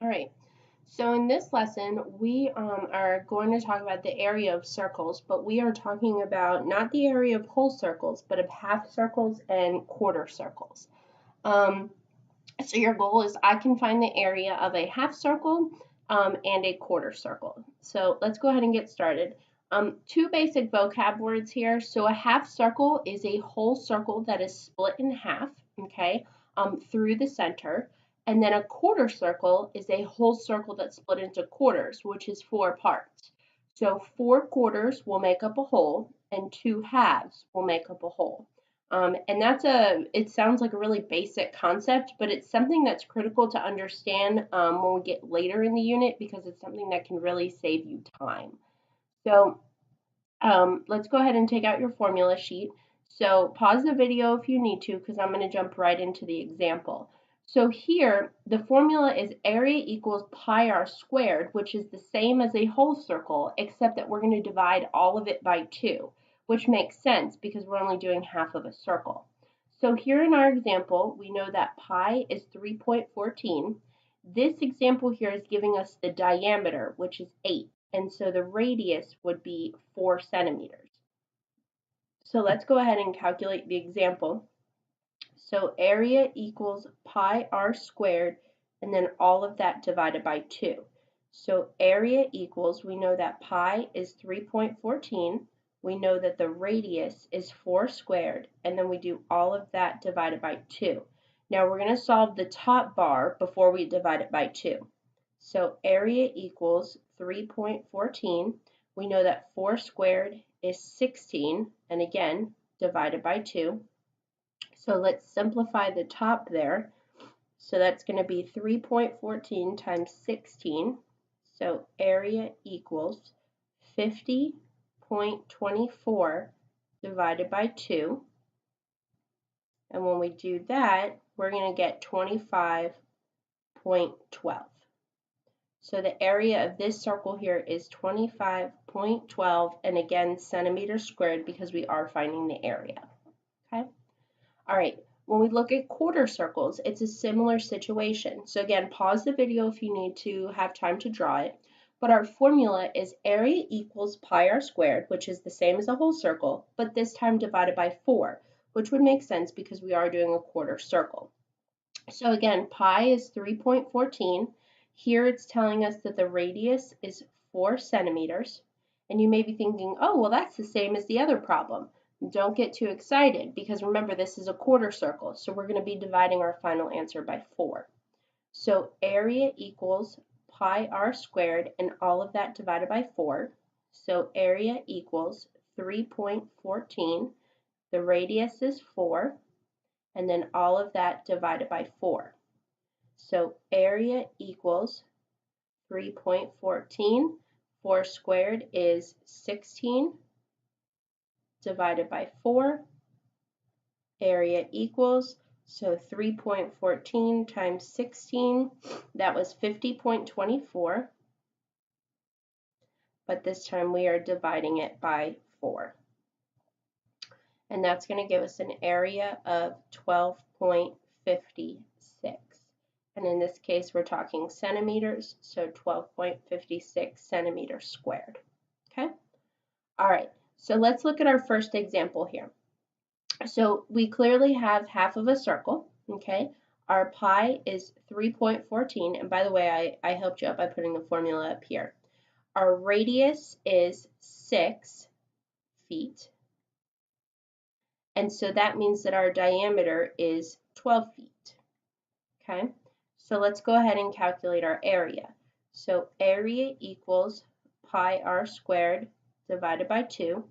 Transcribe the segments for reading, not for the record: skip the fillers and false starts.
All right, so in this lesson, we are going to talk about the area of circles, but we are talking about not the area of whole circles, but of half circles and quarter circles. So your goal is I can find the area of a half circle and a quarter circle. So let's go ahead and get started. Two basic vocab words here. So a half circle is a whole circle that is split in half, okay, through the center. And then a quarter circle is a whole circle that's split into quarters, which is 4 parts. So 4 quarters will make up a whole, and 2 halves will make up a whole. And it sounds like a really basic concept, but it's something that's critical to understand when we get later in the unit because it's something that can really save you time. So let's go ahead and take out your formula sheet. So pause the video if you need to because I'm going to jump right into the example. So here, the formula is area equals pi r squared, which is the same as a whole circle, except that we're going to divide all of it by 2, which makes sense because we're only doing half of a circle. So here in our example, we know that pi is 3.14. This example here is giving us the diameter, which is 8. And so the radius would be 4 centimeters. So let's go ahead and calculate the example. So area equals pi r squared, and then all of that divided by 2. So area equals, we know that pi is 3.14, we know that the radius is 4 squared, and then we do all of that divided by 2. Now we're going to solve the top bar before we divide it by 2. So area equals 3.14. We know that 4 squared is 16, and again, divided by 2. So let's simplify the top there. So that's going to be 3.14 times 16. So area equals 50.24 divided by 2. And when we do that, we're going to get 25.12. So the area of this circle here is 25.12, and again, centimeters squared because we are finding the area. Okay? All right, when we look at quarter circles, it's a similar situation. So again, pause the video if you need to have time to draw it. But our formula is area equals pi r squared, which is the same as a whole circle, but this time divided by 4, which would make sense because we are doing a quarter circle. So again, pi is 3.14. Here it's telling us that the radius is 4 centimeters. And you may be thinking, oh, well, that's the same as the other problem. Don't get too excited because remember, this is a quarter circle. So we're going to be dividing our final answer by 4. So area equals pi r squared and all of that divided by 4. So area equals 3.14. The radius is 4. And then all of that divided by 4. So area equals 3.14. 4 squared is 16 divided by 4. Area equals, so 3.14 times 16, that was 50.24. But this time we are dividing it by 4. And that's going to give us an area of 12.56. And in this case, we're talking centimeters, so 12.56 centimeters squared. Okay? All right, so let's look at our first example here. So we clearly have half of a circle, okay? Our pi is 3.14, and by the way, I helped you out by putting the formula up here. Our radius is 6 feet. And so that means that our diameter is 12 feet. Okay, so let's go ahead and calculate our area. So area equals pi r squared divided by 2.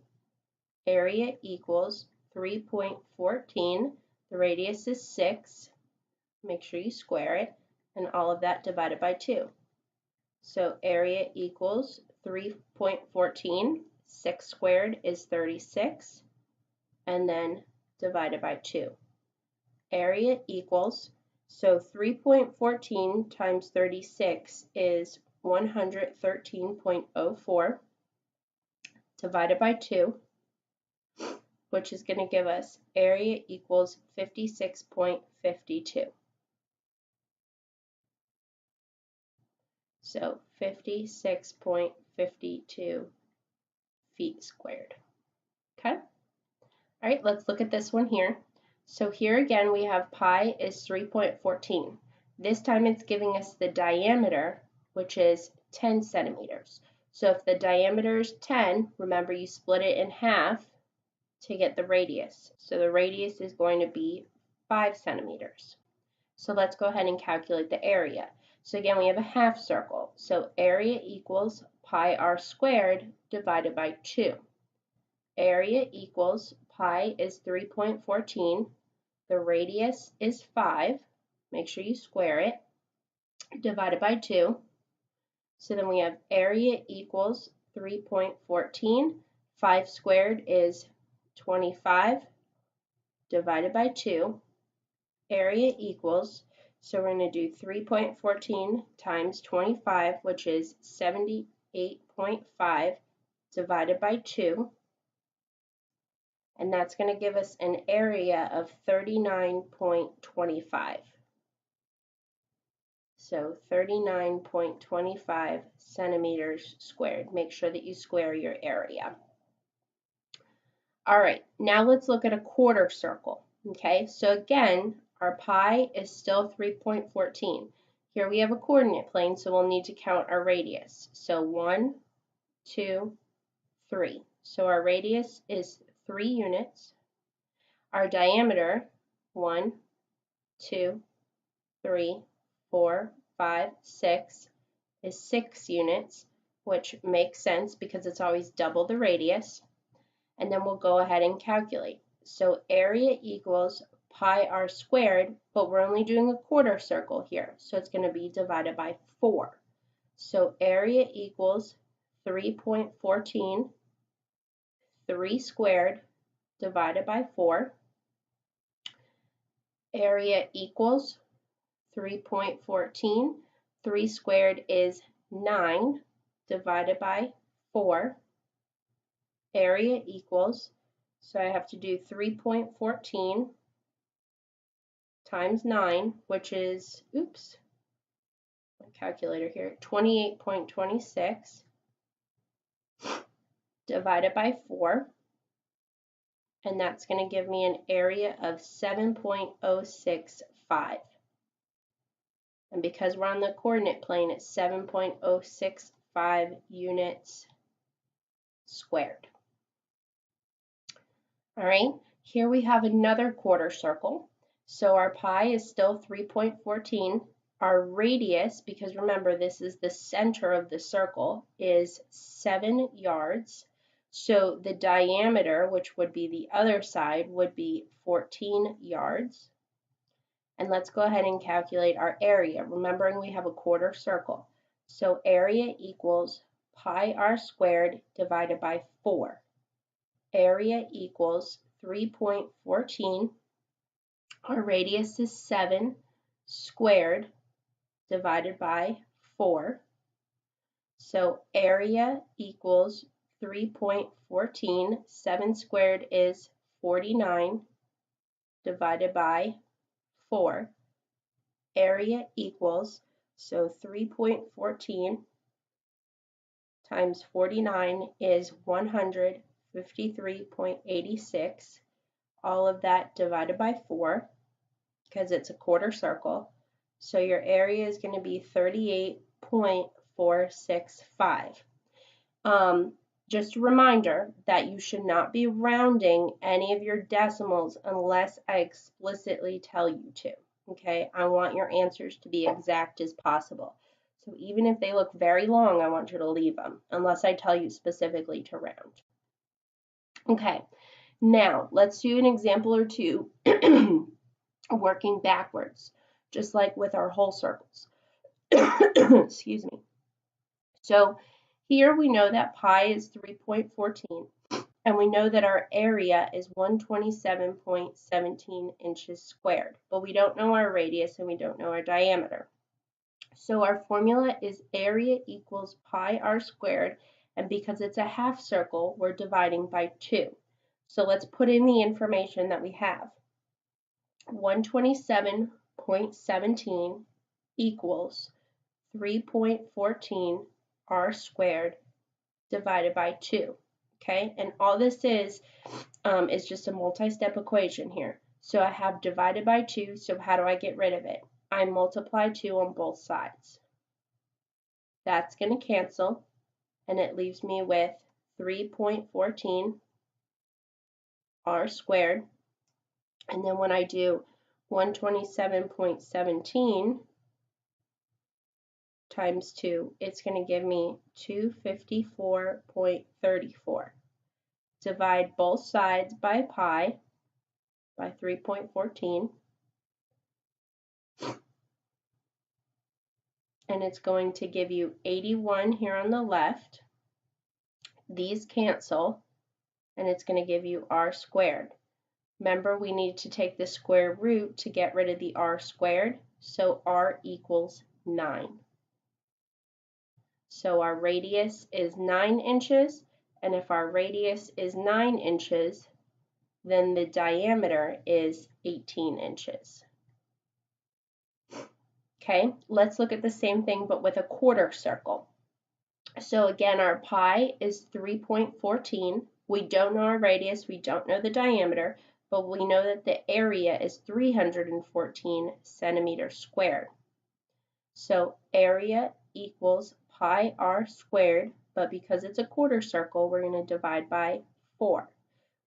Area equals 3.14. The radius is 6. Make sure you square it. And all of that divided by 2. So area equals 3.14. 6 squared is 36. And then divided by 2. Area equals, so 3.14 times 36 is 113.04 divided by 2, which is going to give us area equals 56.52. So 56.52 feet squared. Okay? All right, let's look at this one here. So here again, we have pi is 3.14. This time it's giving us the diameter, which is 10 centimeters. So if the diameter is 10, remember you split it in half to get the radius. So the radius is going to be 5 centimeters. So let's go ahead and calculate the area. So again, we have a half circle. So area equals pi r squared divided by 2. Area equals pi is 3.14. The radius is 5. Make sure you square it. Divided by 2. So then we have area equals 3.14. 5 squared is 25 divided by 2. Area equals, so we're going to do 3.14 times 25, which is 78.5 divided by 2. And that's going to give us an area of 39.25. So 39.25 centimeters squared. Make sure that you square your area. All right, now let's look at a quarter circle. Okay, so again, our pi is still 3.14. Here we have a coordinate plane, so we'll need to count our radius. So 1, 2, 3. So our radius is 3 units. Our diameter, 1, 2, 3, 4, 5, 6, is 6 units, which makes sense because it's always double the radius. And then we'll go ahead and calculate. So area equals pi r squared, but we're only doing a quarter circle here, so it's going to be divided by 4. So area equals 3.14, 3 squared divided by 4. Area equals 3.14, 3 squared is 9 divided by 4. Area equals, so I have to do 3.14 times 9, which is, oops, my calculator here, 28.26 divided by 4, and that's going to give me an area of 7.065. And because we're on the coordinate plane, it's 7.065 units squared. All right, here we have another quarter circle. So our pi is still 3.14. Our radius, because remember this is the center of the circle, is 7 yards. So the diameter, which would be the other side, would be 14 yards. And let's go ahead and calculate our area, remembering we have a quarter circle. So area equals pi r squared divided by 4. Area equals 3.14. Our radius is 7 squared divided by 4. So area equals 3.14. 7 squared is 49 divided by 4. Area equals, so 3.14 times 49 is 153.86. All of that divided by 4 because it's a quarter circle. So your area is going to be 38.465. Just a reminder that you should not be rounding any of your decimals unless I explicitly tell you to. Okay, I want your answers to be exact as possible. So even if they look very long, I want you to leave them unless I tell you specifically to round. Okay, now let's do an example or two working backwards, just like with our whole circles. Excuse me. So here we know that pi is 3.14, and we know that our area is 127.17 inches squared, but we don't know our radius and we don't know our diameter. So our formula is area equals pi r squared, and because it's a half circle, we're dividing by 2. So let's put in the information that we have. 127.17 equals 3.14 r squared divided by 2. Okay, and all this is just a multi-step equation here. So I have divided by 2, so how do I get rid of it? I multiply 2 on both sides. That's going to cancel, and it leaves me with 3.14 r squared. And then when I do 127.17 times 2, it's going to give me 254.34. Divide both sides by pi by 3.14, and it's going to give you 81 here on the left. These cancel, and it's going to give you r squared. Remember, we need to take the square root to get rid of the r squared, so r equals 9. So our radius is 9 inches, and if our radius is 9 inches, then the diameter is 18 inches. Okay, let's look at the same thing but with a quarter circle. So again, our pi is 3.14. We don't know our radius, we don't know the diameter, but we know that the area is 314 centimeters squared. So area equals pi r squared, but because it's a quarter circle, we're going to divide by 4.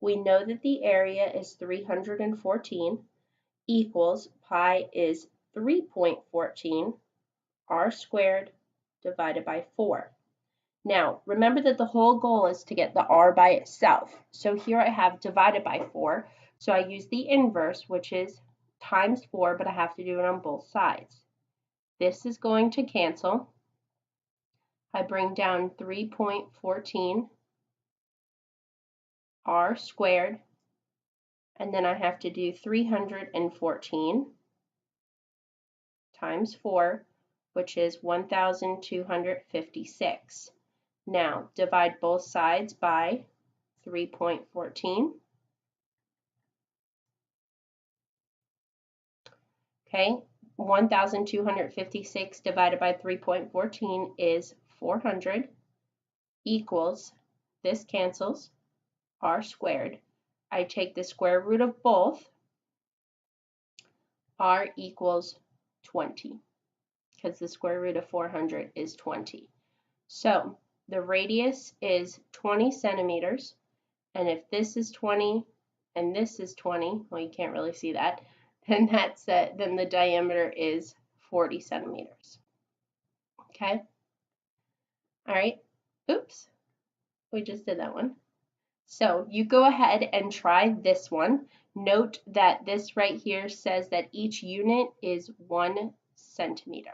We know that the area is 314 equals pi is 3.14 r squared divided by 4. Now, remember that the whole goal is to get the r by itself. So here I have divided by 4. So I use the inverse, which is times 4, but I have to do it on both sides. This is going to cancel. I bring down 3.14 r squared, and then I have to do 314 times 4, which is 1,256. Now, divide both sides by 3.14. Okay, 1,256 divided by 3.14 is 400 equals, this cancels, r squared. I take the square root of both, r equals 20, because the square root of 400 is 20. So the radius is 20 centimeters, and if this is 20 and this is 20, well, you can't really see that, then then the diameter is 40 centimeters. Okay? All right. Oops. We just did that one. So you go ahead and try this one. Note that this right here says that each unit is 1 centimeter.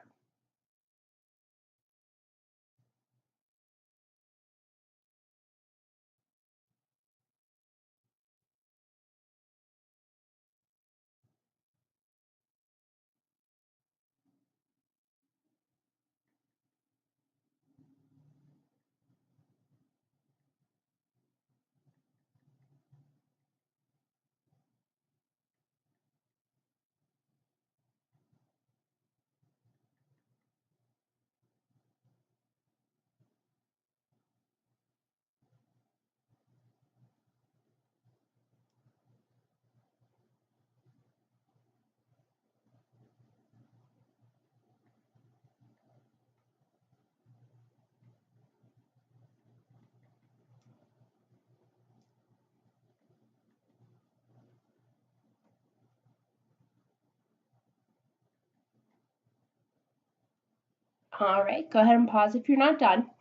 All right, go ahead and pause if you're not done.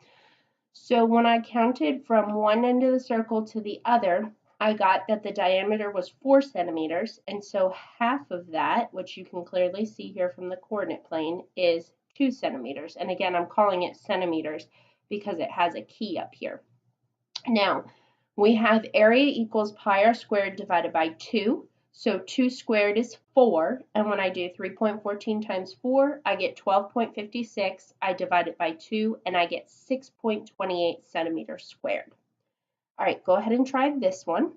So when I counted from one end of the circle to the other, I got that the diameter was 4 centimeters, and so half of that, which you can clearly see here from the coordinate plane, is 2 centimeters. And again, I'm calling it centimeters because it has a key up here. Now, we have area equals pi r squared divided by 2. So 2 squared is 4, and when I do 3.14 times 4, I get 12.56. I divide it by 2, and I get 6.28 centimeters squared. All right, go ahead and try this one.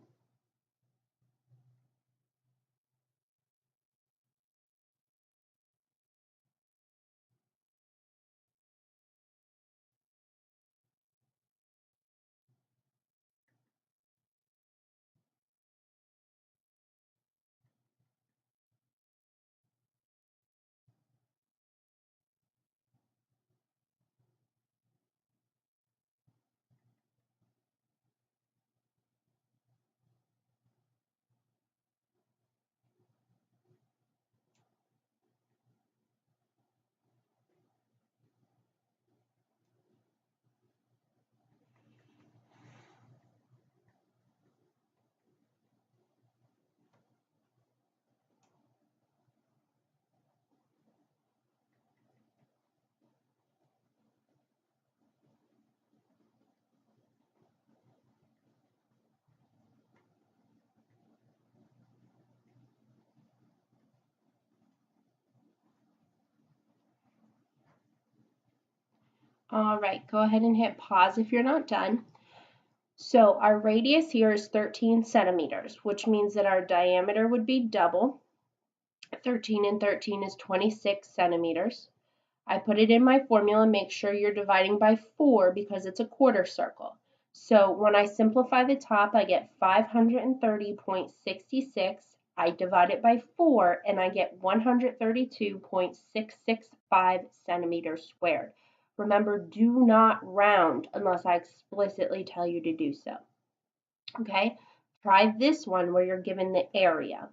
All right, go ahead and hit pause if you're not done. So our radius here is 13 centimeters, which means that our diameter would be double. 13 and 13 is 26 centimeters. I put it in my formula. Make sure you're dividing by 4 because it's a quarter circle. So when I simplify the top, I get 530.66. I divide it by 4 and I get 132.665 centimeters squared. Remember, do not round unless I explicitly tell you to do so. Okay? Try this one where you're given the area.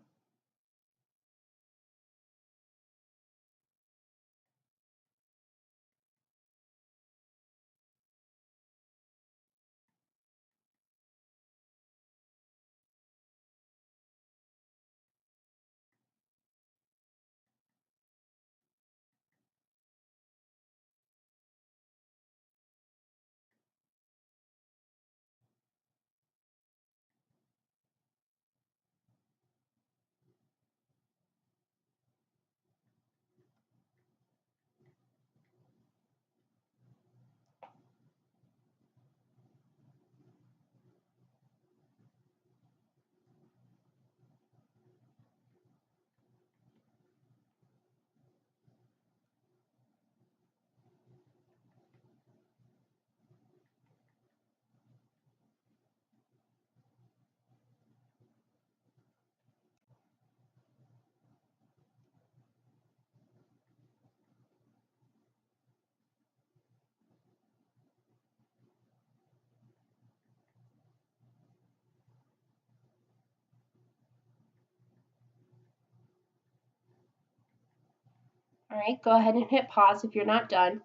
All right, go ahead and hit pause if you're not done.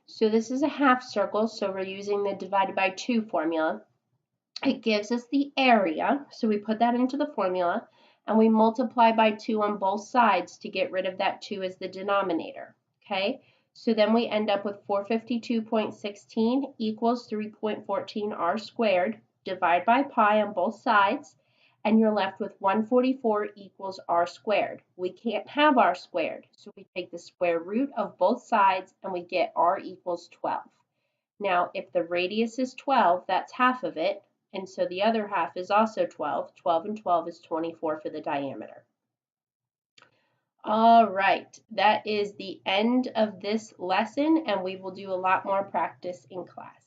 So this is a half circle, so we're using the divided by 2 formula. It gives us the area, so we put that into the formula, and we multiply by 2 on both sides to get rid of that 2 as the denominator, okay? So then we end up with 452.16 equals 3.14 r squared. Divide by pi on both sides, and you're left with 144 equals r squared. We can't have r squared, so we take the square root of both sides and we get r equals 12. Now, if the radius is 12, that's half of it, and so the other half is also 12. 12 and 12 is 24 for the diameter. All right, that is the end of this lesson, and we will do a lot more practice in class.